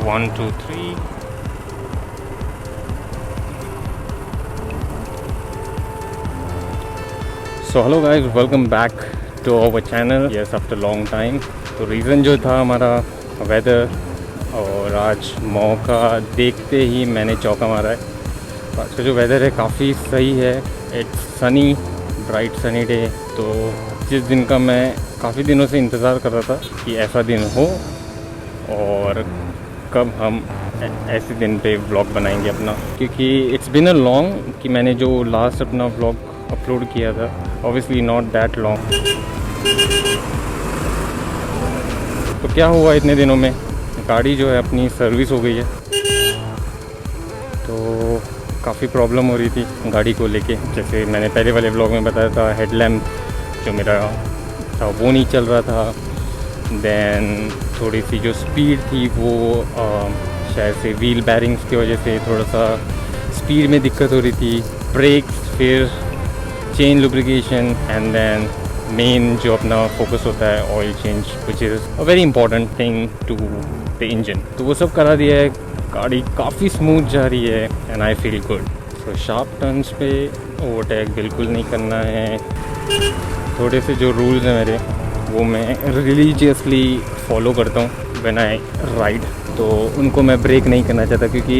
1 2 3. So hello guys, welcome back to our channel. Yes, after long time. तो reason जो था हमारा weather, और आज मौका देखते ही मैंने चौका मारा है। आज का जो वेदर है काफ़ी सही है। It's Sunny, bright sunny day. तो जिस दिन का मैं काफ़ी दिनों से इंतज़ार कर रहा था कि ऐसा दिन हो और कब हम ऐसे दिन पे व्लॉग बनाएंगे अपना, क्योंकि इट्स बिन अ लॉन्ग कि मैंने जो लास्ट अपना व्लॉग अपलोड किया था, ऑब्वियसली नॉट दैट लॉन्ग। तो क्या हुआ इतने दिनों में, गाड़ी जो है अपनी सर्विस हो गई है। तो काफ़ी प्रॉब्लम हो रही थी गाड़ी को लेके। जैसे मैंने पहले वाले व्लॉग में बताया था, हेडलैम्प जो मेरा था वो नहीं चल रहा था। देन थोड़ी सी जो स्पीड थी वो शायद से व्हील बैरिंग्स की वजह से थोड़ा सा स्पीड में दिक्कत हो रही थी। ब्रेक्स, फिर chain lubrication, and then main जो अपना फोकस होता है oil change, which is a very important thing to the engine. तो वो सब करा दिया है। गाड़ी काफ़ी स्मूथ जा रही है and I feel good. So sharp turns पे ओवरटेक बिल्कुल नहीं करना है। थोड़े से जो रूल्स हैं मेरे, वो मैं रिलीजियसली फॉलो करता हूँ व्हेन आई राइड। तो उनको मैं ब्रेक नहीं करना चाहता, क्योंकि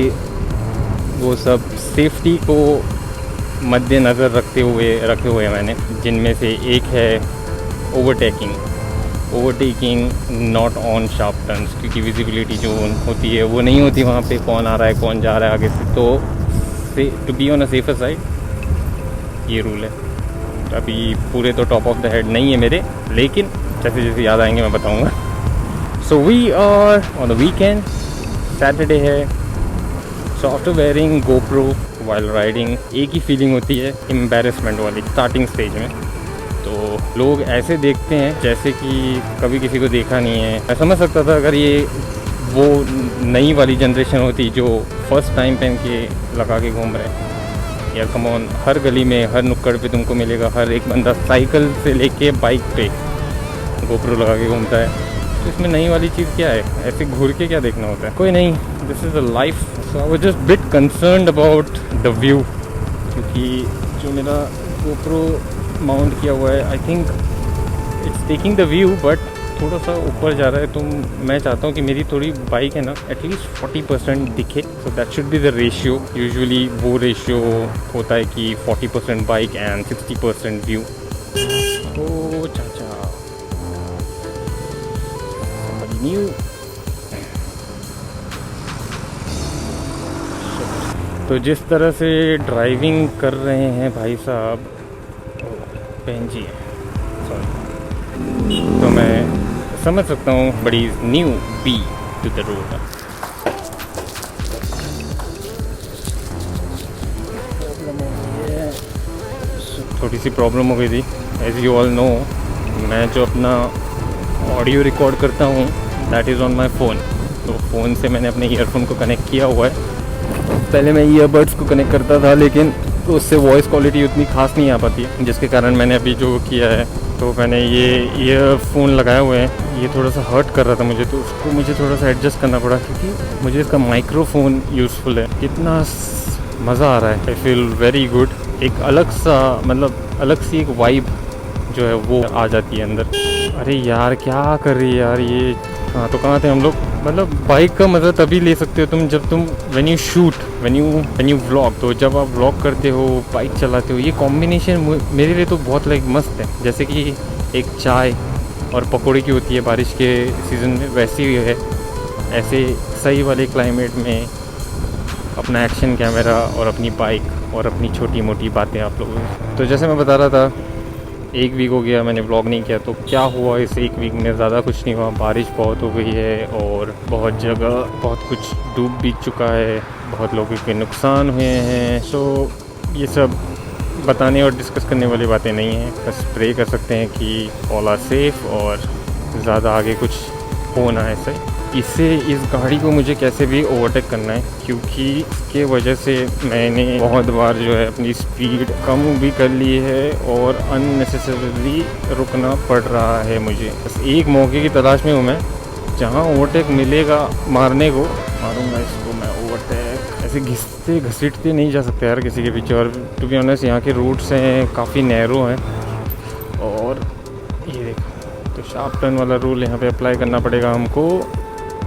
वो सब सेफ्टी को मद्देनज़र रखे हुए हैं मैंने, जिनमें से एक है overtaking not on sharp turns, क्योंकि विजिबिलिटी जो होती है वो नहीं होती वहाँ पे, कौन आ रहा है कौन जा रहा है आगे से। तो to be on a safer side ये रूल है। अभी पूरे तो टॉप ऑफ द हेड नहीं है मेरे, लेकिन जैसे जैसे याद आएंगे मैं बताऊंगा। So we are on the weekend, Saturday है। So after wearing GoPro while riding, एक ही फीलिंग होती है, एम्बैरेसमेंट वाली, स्टार्टिंग स्टेज में। तो लोग ऐसे देखते हैं जैसे कि कभी किसी को देखा नहीं है। मैं समझ सकता था अगर ये वो नई वाली जनरेशन होती जो फर्स्ट टाइम पहन के लगा के घूम रहे हैं। यार कम ऑन, हर गली में, हर नुक्कड़ पे तुमको मिलेगा हर एक बंदा साइकिल से लेके बाइक पे GoPro लगा के घूमता है। तो इसमें नई वाली चीज़ क्या है, ऐसे घूर के क्या देखना होता है? कोई नहीं, this is a life. So I was just bit concerned about the view, क्योंकि जो मेरा GoPro माउंट किया हुआ है, I think it's taking the view, but थोड़ा सा ऊपर जा रहा है। तो मैं चाहता हूँ कि मेरी थोड़ी बाइक है ना एटलीस्ट 40% दिखे। So that should be the ratio. Usually वो रेशियो होता है कि 40% बाइक एंड 60% व्यू। ओ चाचा, somebody new। तो जिस तरह से ड्राइविंग कर रहे हैं भाई साहब, बहन जी है, सॉरी, तो मैं समझ सकता हूँ बड़ी newbie to the road. थोड़ी सी प्रॉब्लम हो गई थी। एज यू ऑल नो, मैं जो अपना ऑडियो रिकॉर्ड करता हूँ that is on my phone. तो फ़ोन से मैंने अपने ईयरफोन को कनेक्ट किया हुआ है। पहले मैं ईयरबड्स को कनेक्ट करता था, लेकिन उससे वॉइस क्वालिटी उतनी खास नहीं आ पाती है, जिसके कारण मैंने अभी जो किया है, तो मैंने ये ईयरफोन लगाए हुए हैं। ये थोड़ा सा हर्ट कर रहा था मुझे, तो उसको मुझे थोड़ा सा एडजस्ट करना पड़ा, क्योंकि मुझे इसका माइक्रोफोन यूज़फुल है। इतना मज़ा आ रहा है, आई फील वेरी गुड। एक अलग सी एक वाइब जो है वो आ जाती है अंदर। अरे यार क्या कर रही है यार ये, कहाँ थे हम लोग। मतलब बाइक का मज़ा तभी ले सकते हो तुम जब तुम व्हेन यू व्लॉग। तो जब आप व्लॉग करते हो, बाइक चलाते हो, ये कॉम्बिनेशन मेरे लिए तो बहुत मस्त है। जैसे कि एक चाय और पकौड़े की होती है बारिश के सीज़न में, वैसी ही है। ऐसे सही वाले क्लाइमेट में अपना एक्शन कैमरा और अपनी बाइक और अपनी छोटी मोटी बातें आप लोगों। तो जैसे मैं बता रहा था, एक वीक हो गया मैंने व्लॉग नहीं किया। तो क्या हुआ इस एक वीक में, ज़्यादा कुछ नहीं हुआ। बारिश बहुत हो गई है और बहुत जगह बहुत कुछ डूब भी चुका है, बहुत लोगों के नुकसान हुए हैं। सो ये सब बताने और डिस्कस करने वाली बातें नहीं हैं। बस प्रे कर सकते हैं कि ऑल आर सेफ और ज़्यादा आगे कुछ हो ना ऐसे। इस गाड़ी को मुझे कैसे भी ओवरटेक करना है, क्योंकि इसके वजह से मैंने बहुत बार जो है अपनी स्पीड कम भी कर ली है और अननेसेसरीली रुकना पड़ रहा है मुझे। बस एक मौके की तलाश में हूँ मैं, जहाँ ओवरटेक मिलेगा मारने को मारूंगा इसको मैं ओवरटेक। ऐसे घिसते घसीटते नहीं जा सकते यार किसी के पीछे, और टू बी ऑनेस्ट यहाँ के रूट्स हैं काफ़ी नैरो हैं। और ये देखो, तो शार्प टर्न वाला रूल यहाँ पे अप्लाई करना पड़ेगा हमको,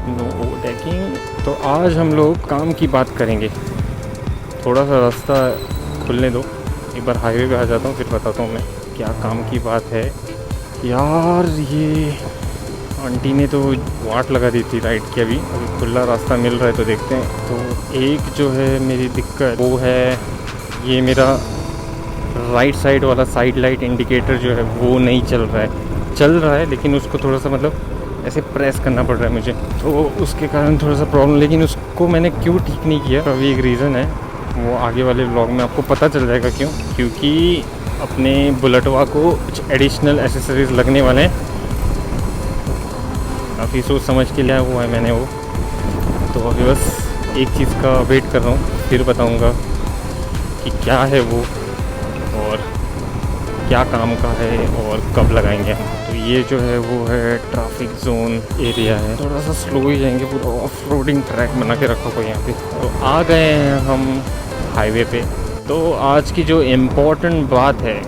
नो ओवरटेकिंग। तो आज हम लोग काम की बात करेंगे, थोड़ा सा रास्ता खुलने दो, एक बार हाईवे पे आ जाता हूँ फिर बताता हूँ मैं क्या काम की बात है। यार ये आंटी ने तो वाट लगा दी थी राइड की, अभी खुला रास्ता मिल रहा है तो देखते हैं। तो एक जो है मेरी दिक्कत वो है, ये मेरा राइट साइड वाला साइड लाइट इंडिकेटर जो है वो नहीं चल रहा है लेकिन उसको थोड़ा सा मतलब ऐसे प्रेस करना पड़ रहा है मुझे, तो उसके कारण थोड़ा सा प्रॉब्लम। लेकिन उसको मैंने क्यों ठीक नहीं किया, अभी एक रीज़न है, वो आगे वाले व्लॉग में आपको पता चल जाएगा क्यों। क्योंकि अपने बुलेटवा को कुछ एडिशनल एसेसरीज़ लगने वाले हैं, काफ़ी सोच समझ के लिया हुआ है मैंने वो। तो अभी बस एक चीज़ का वेट कर रहा हूँ, फिर बताऊँगा कि क्या है वो और क्या काम का है और कब लगाएंगे हम। तो ये जो है वो है ट्रैफिक जोन एरिया है, थोड़ा सा स्लो ही जाएंगे, पूरा ऑफ रोडिंग ट्रैक बना के रखा हुआ यहाँ पे। तो आ गए हैं हम हाईवे पे। तो आज की जो इम्पोर्टेंट बात है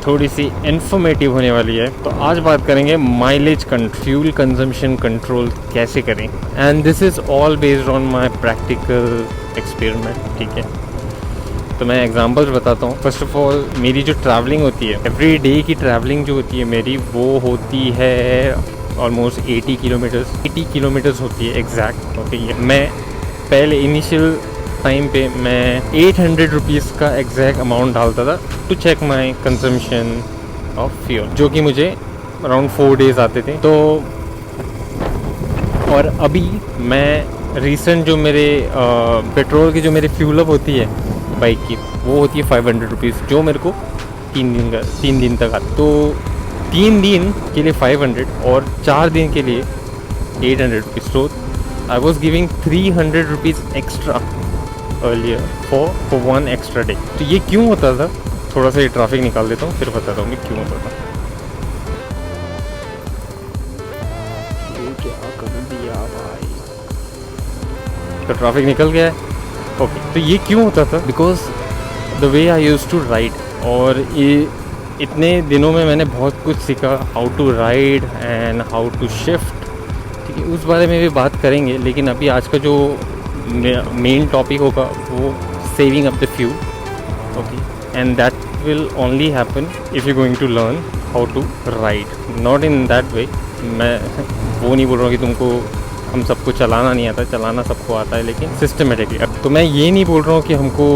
थोड़ी सी इन्फॉर्मेटिव होने वाली है। तो आज बात करेंगे माइलेज फ्यूल कंजम्पशन कंट्रोल कैसे करें, and this is all based on my practical experiment. ठीक है, तो मैं एग्जांपल्स बताता हूँ। फर्स्ट ऑफ ऑल मेरी जो ट्रैवलिंग होती है, एवरी डे की ट्रैवलिंग जो होती है मेरी, वो होती है ऑलमोस्ट 80 किलोमीटर्स होती है एग्जैक्ट। ओके, मैं पहले इनिशियल टाइम पे मैं 800 रुपीज़ का एग्जैक्ट अमाउंट डालता था to check my consumption of fuel, जो कि मुझे अराउंड 4 डेज़ आते थे। तो और अभी मैं रिसेंट जो मेरे पेट्रोल की जो मेरी फ्यूल अप होती है बाइक की, वो होती है 500 रुपीज़, जो मेरे को 3 दिन तक आता। तो 3 दिन के लिए 500 और 4 दिन के लिए 800 रुपीज़। तो I was giving 300 rupees extra earlier for 1 extra day. तो ये क्यों होता था, थोड़ा सा ये ट्रैफिक निकाल देता हूँ फिर बताता हूँ क्यों होता था। ये क्या कर दिया भाई, तो ट्रैफिक निकल गया है। ओके, तो ये क्यों होता था, because the way I use to ride. और ये इतने दिनों में मैंने बहुत कुछ सीखा, how to ride and how to shift. ठीक है, उस बारे में भी बात करेंगे, लेकिन अभी आज का जो मेन टॉपिक होगा वो saving up the fuel. Okay, and that will only happen if you going to learn how to ride, not in that way. मैं वो नहीं बोल रहा हूँ कि तुमको हम सबको चलाना नहीं आता, चलाना सबको आता है, लेकिन सिस्टमेटिकली। तो मैं ये नहीं बोल रहा हूँ कि हमको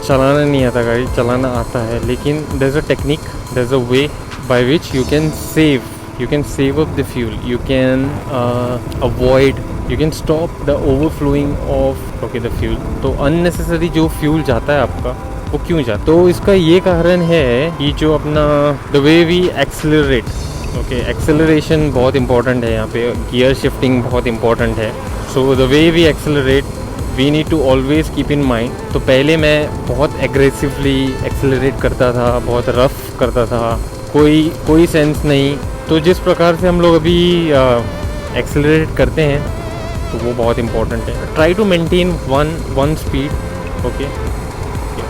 चलाना नहीं आता गाड़ी, चलाना आता है, लेकिन there is a technique, there is a way by which you can save up the fuel, you can avoid, you can stop the overflowing of the fuel. तो अननेसेसरी जो फ्यूल जाता है आपका, वो क्यों जाता है? तो इसका ये कारण है कि जो अपना the way we accelerate, okay, acceleration बहुत इंपॉर्टेंट है यहाँ पे, गियर शिफ्टिंग बहुत इंपॉर्टेंट है। So the way we accelerate we need to always keep in mind. तो पहले मैं बहुत एग्रेसिवली एक्सेलरेट करता था, बहुत रफ करता था, कोई सेंस नहीं। तो जिस प्रकार से हम लोग अभी एक्सेलरेट करते हैं, तो वो बहुत इंपॉर्टेंट है। Try to maintain one speed, okay,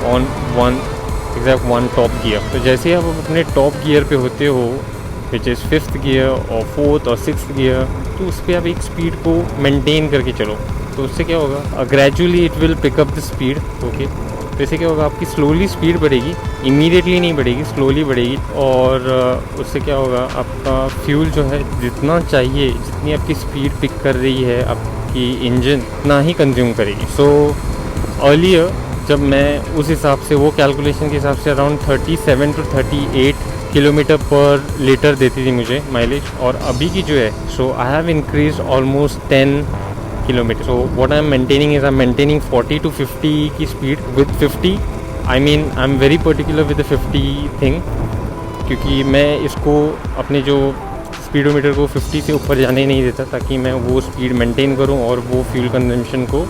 on one top gear. तो जैसे आप अपने टॉप गियर पे होते हो, विच इज़ 5th गियर और 4th और 6th गियर, तो उस पर आप एक स्पीड को मेंटेन करके चलो। तो उससे क्या होगा, gradually it will pick up the speed. Okay, तो इससे क्या होगा, आपकी स्लोली स्पीड बढ़ेगी, इमीडिएटली नहीं बढ़ेगी, स्लोली बढ़ेगी। और उससे क्या होगा, आपका फ्यूल जो है जितना चाहिए, जितनी आपकी स्पीड पिक कर रही है आपकी इंजन, उतना ही कंज्यूम करेगी। सो अर्लियर जब मैं उस हिसाब से, वो कैलकुलेशन के हिसाब से around 37 to 38 kilometre per litre देती थी मुझे माइलेज, और अभी की जो है, so I have increase almost 10 kilometre. So what I am maintaining is, I am maintaining 40 to 50 की speed with 50। I am very particular with the 50 thing, क्योंकि मैं इसको अपने जो स्पीडोमीटर को 50 से ऊपर जाने नहीं देता, ताकि मैं वो स्पीड मेंटेन करूं और वो फ्यूल कंजम्पशन को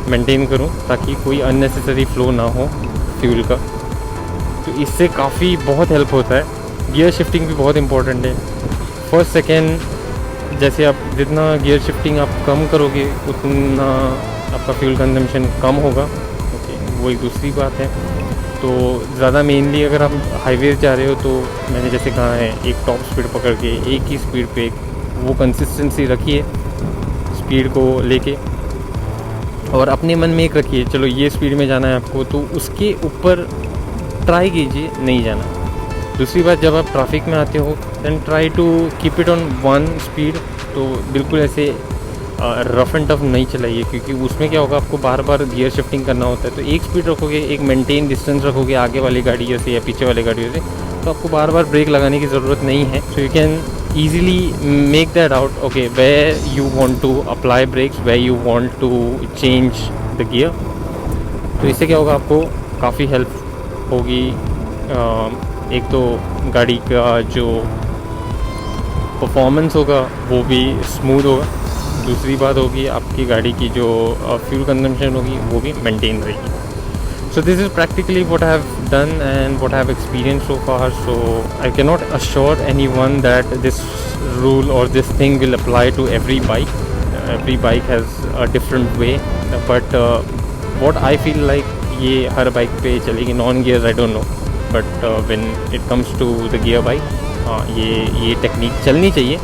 मेंटेन करूं, ताकि कोई अननेसेसरी फ्लो ना हो फ्यूल का। तो इससे काफ़ी बहुत हेल्प होता है। गियर शिफ्टिंग भी बहुत इंपॉर्टेंट है। फर्स्ट सेकेंड जैसे आप जितना गियर शिफ्टिंग आप कम करोगे उतना आपका फ्यूल कंजम्पशन कम होगा। ओके, वो एक दूसरी बात है। तो ज़्यादा मेनली अगर आप हाईवे जा रहे हो तो मैंने जैसे कहा है, एक टॉप स्पीड पकड़ के एक ही स्पीड पे वो कंसिस्टेंसी रखिए स्पीड को लेके, और अपने मन में एक रखिए चलो ये स्पीड में जाना है आपको, तो उसके ऊपर ट्राई कीजिए नहीं जाना। दूसरी बात, जब आप ट्रैफिक में आते हो then try to keep it on one speed. तो बिल्कुल ऐसे रफ एंड टफ नहीं चलाइए, क्योंकि उसमें क्या होगा, आपको बार बार गियर शिफ्टिंग करना होता है। तो एक स्पीड रखोगे, एक मेंटेन डिस्टेंस रखोगे आगे वाली गाड़ियों से या पीछे वाली गाड़ियों से, तो आपको बार बार ब्रेक लगाने की ज़रूरत नहीं है। So you can easily make that out, okay where you want to apply brakes, where you want to change the gear. तो इससे क्या होगा, आपको काफ़ी हेल्प होगी। एक तो गाड़ी का जो परफॉर्मेंस होगा वो भी स्मूथ होगा, दूसरी बात होगी आपकी गाड़ी की जो फ्यूल कंजम्पशन होगी वो भी मेंटेन रहेगी। So this is practically what I have done and what I have experience so far. So I can not assure anyone that this rule और this thing will apply to every bike. Every bike has a different way, but what I feel like ये हर bike पे चलेगी। Non gears I don't know, but when it comes to the gear bike ये technique चलनी चाहिए।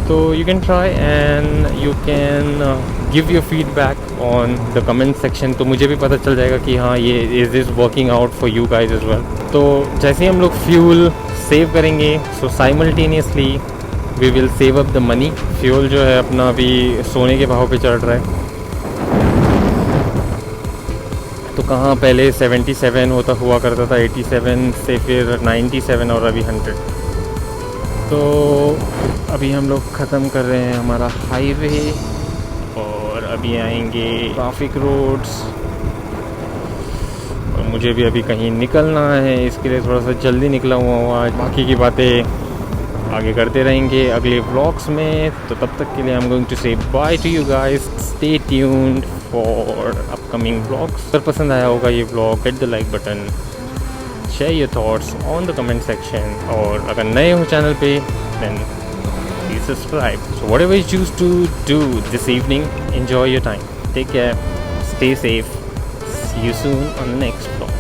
तो you can try and you can give your feedback on the comment section, तो मुझे भी पता चल जाएगा कि हाँ ये is this working out for you guys as well. तो जैसे ही हम लोग फ्यूल सेव करेंगे, so simultaneously we will save up the money. Fuel जो है अपना अभी सोने के भाव पे चढ़ रहा है, तो कहाँ पहले 77 होता हुआ करता था, 87 से फिर 97 और अभी 100। तो अभी हम लोग ख़त्म कर रहे हैं हमारा हाईवे और अभी आएंगे ट्रैफिक रोड्स, और मुझे भी अभी कहीं निकलना है, इसके लिए थोड़ा सा जल्दी निकला हुआ हूँ आज। बाकी की बातें आगे करते रहेंगे अगले व्लॉग्स में, तो तब तक के लिए I am going to say bye to you guys. Stay tuned for upcoming vlogs. अगर पसंद आया होगा ये vlog, hit the like button, share your thoughts on the comment section, और अगर नए हो चैनल पे then please subscribe. So whatever you choose to do this evening, enjoy your time, take care, stay safe, see you soon on the next vlog.